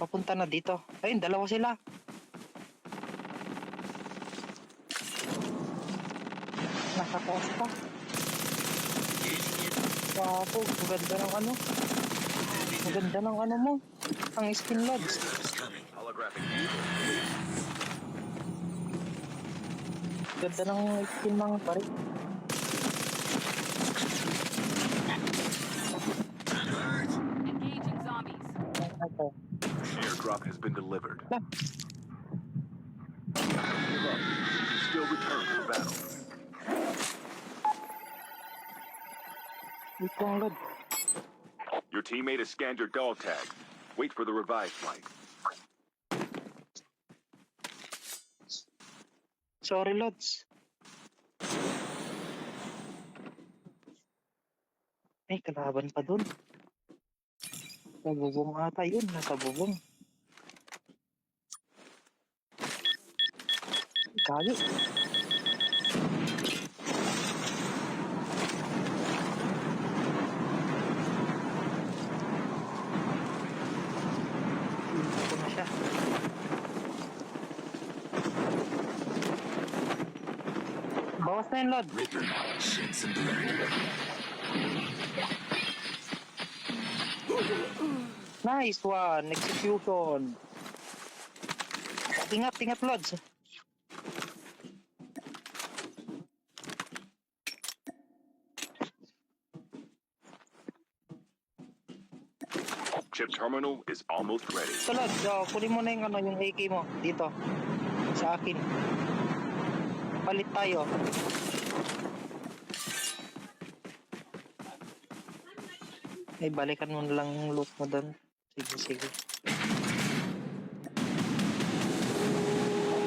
papunta na dito. Ayun, dalawa sila. Nakataas pa. Wapo, maganda ng ano. Maganda ng ano mo. Ang skin logs. Holographic view. Ganda ng skin ng pare. Engaging zombies. Ito. Airdrop has been delivered. Ah. Give up. You can still return to the battle. Wait lang, Lod. Your teammate has scanned your dog tag. Wait for the revive flight. Sorry, Lods. Ay, kalaban pa dun. Sa bubong ata yun. Nasa bubong. Gayo. Hindi ko na siya. Bawas na yun, Lod. Nice one. Execution. Ingat, ingat, Lods. Chip terminal is almost ready. So, Lods, kunin mo na yung, ano, yung AK mo. Dito. Sa akin. Palit tayo. Ay, balikan mo na lang yung loot mo doon. Sige, sige.